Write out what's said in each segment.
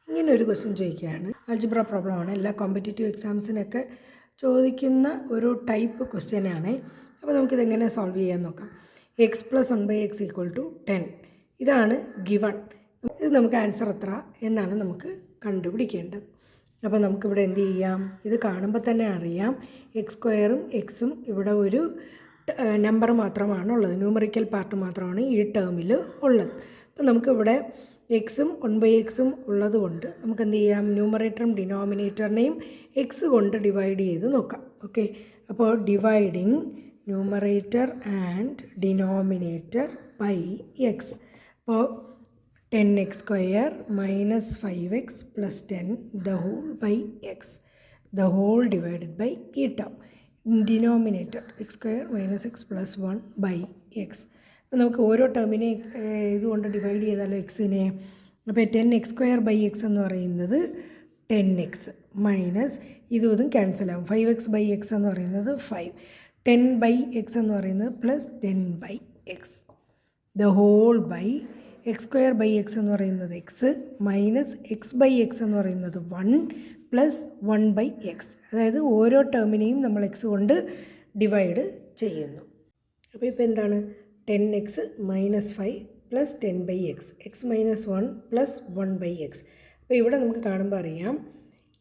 ഇങ്ങനെ ഒരു ക്വസ്റ്റ്യൻ ചോദിക്കുകയാണ്. ആൾജിബ്ര പ്രോബ്ലമാണ്. എല്ലാ കോമ്പറ്റേറ്റീവ് എക്സാംസിനൊക്കെ ചോദിക്കുന്ന ഒരു ടൈപ്പ് ക്വസ്റ്റ്യനാണ്. അപ്പോൾ നമുക്കിതെങ്ങനെ സോൾവ് ചെയ്യാൻ നോക്കാം. എക്സ് പ്ലസ് 1/x = 10 ഇതാണ് ഗിവൺ. ഇത് നമുക്ക് ആൻസർ എത്ര എന്നാണ് നമുക്ക് കണ്ടുപിടിക്കേണ്ടത്. അപ്പോൾ നമുക്കിവിടെ എന്ത് ചെയ്യാം, ഇത് കാണുമ്പോൾ തന്നെ അറിയാം x² എക്സും ഇവിടെ ഒരു നമ്പർ മാത്രമാണുള്ളത്, ന്യൂമറിക്കൽ പാർട്ട് മാത്രമാണ് ഈ ടേമിൽ ഉള്ളത്. അപ്പോൾ നമുക്കിവിടെ എക്സും 1/x ഉള്ളത് കൊണ്ട് നമുക്ക് എന്ത് ചെയ്യാം, ന്യൂമറേറ്ററും ഡിനോമിനേറ്ററിനെയും എക്സ് കൊണ്ട് ഡിവൈഡ് ചെയ്ത് നോക്കാം. ഓക്കെ, അപ്പോൾ dividing numerator and denominator by x. അപ്പോൾ 10x² - 5x + 10 the whole by x, the whole divided by ഈ term. Denominator x² - x + 1 by x. അപ്പോൾ നമുക്ക് ഓരോ ടേമിനെ ഇതുകൊണ്ട് ഡിവൈഡ് ചെയ്താലോ എക്സിനെ. അപ്പോൾ 10x² / x എന്ന് പറയുന്നത് 10x മൈനസ് ഇതും ക്യാൻസൽ ആകും. 5x/x എന്ന് പറയുന്നത് 5, 10/x എന്ന് പറയുന്നത് +10/x, the whole by x²/x എന്ന് പറയുന്നത് x മൈനസ് x/x എന്ന് പറയുന്നത് 1 + 1/x. അതായത് ഓരോ ടേമിനെയും നമ്മൾ x കൊണ്ട് ഡിവൈഡ് ചെയ്യുന്നു. അപ്പോൾ ഇപ്പോൾ എന്താണ് 10x - 5 + 10/x, x - 1 + 1/x. അപ്പോൾ ഇവിടെ നമുക്ക് കാണുമ്പോൾ അറിയാം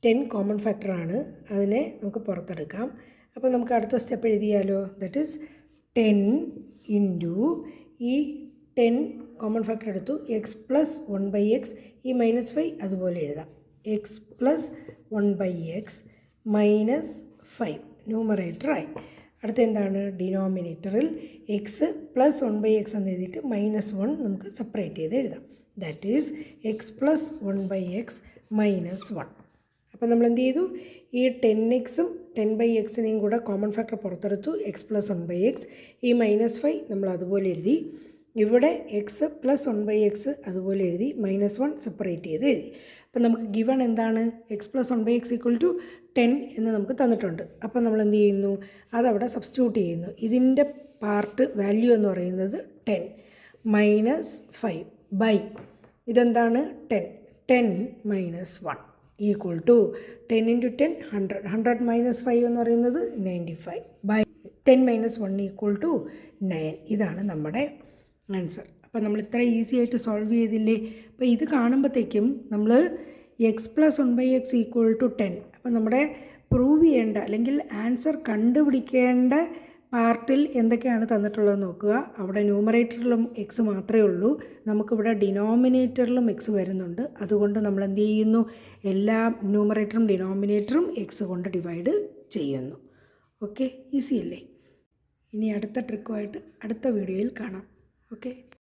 10 കോമൺ ഫാക്ടറാണ്, അതിനെ നമുക്ക് പുറത്തെടുക്കാം. അപ്പോൾ നമുക്ക് അടുത്ത സ്റ്റെപ്പ് എഴുതിയാലോ. ദറ്റ് ഈസ് 10 ഇൻറ്റു ഈ 10 കോമൺ ഫാക്ടർ എടുത്തു, x + 1/x, ഈ -5 അതുപോലെ എഴുതാം, x + 1/x - 5 ന്യൂമറേറ്ററായി. അടുത്ത എന്താണ്, ഡിനോമിനേറ്ററിൽ x + 1/x എന്ന് എഴുതിയിട്ട് -1 നമുക്ക് സെപ്പറേറ്റ് ചെയ്ത് എഴുതാം. That is x + 1/x - 1. അപ്പോൾ നമ്മൾ എന്ത് ചെയ്തു, ഈ 10xും 10/xനെയും കൂടെ കോമൺ ഫാക്ടർ പുറത്തെടുത്തു, x + 1/x, ഈ -5 നമ്മൾ അതുപോലെ എഴുതി, ഇവിടെ x + 1/x അതുപോലെ എഴുതി, -1 സെപ്പറേറ്റ് ചെയ്ത് എഴുതി. അപ്പോൾ നമുക്ക് ഗിവൺ എന്താണ്, x + 1/x = 10 എന്ന് നമുക്ക് തന്നിട്ടുണ്ട്. അപ്പോൾ നമ്മൾ എന്ത് ചെയ്യുന്നു, അതവിടെ സബ്സ്റ്റിറ്റ്യൂട്ട് ചെയ്യുന്നു. ഇതിൻ്റെ പാർട്ട് വാല്യൂ എന്ന് പറയുന്നത് 10 - 5 ബൈ ഇതെന്താണ് 10, 10 - 1 = 10 × 10 100, 100 - 5 എന്ന് പറയുന്നത് 95 ബൈ 10 - 1 = 9. ഇതാണ് നമ്മുടെ ആൻസർ. അപ്പോൾ നമ്മൾ ഇത്ര ഈസി ആയിട്ട് സോൾവ് ചെയ്തില്ലേ. അപ്പോൾ ഇത് കാണുമ്പോഴത്തേക്കും നമ്മൾ x + 1/x = 10. അപ്പോൾ നമ്മുടെ പ്രൂവ് ചെയ്യേണ്ട അല്ലെങ്കിൽ ആൻസർ കണ്ടുപിടിക്കേണ്ട പാർട്ടിൽ എന്തൊക്കെയാണ് തന്നിട്ടുള്ളത് നോക്കുക. അവിടെ ന്യൂമറേറ്ററിലും x മാത്രമേ ഉള്ളൂ, നമുക്കിവിടെ ഡിനോമിനേറ്ററിലും x വരുന്നുണ്ട്. അതുകൊണ്ട് നമ്മൾ എന്ത് ചെയ്യുന്നു, എല്ലാ ന്യൂമറേറ്ററും ഡിനോമിനേറ്ററും x കൊണ്ട് ഡിവൈഡ് ചെയ്യുന്നു. ഓക്കെ, ഈസി അല്ലേ. ഇനി അടുത്ത ട്രിക്കുമായിട്ട് അടുത്ത വീഡിയോയിൽ കാണാം. ഓക്കെ.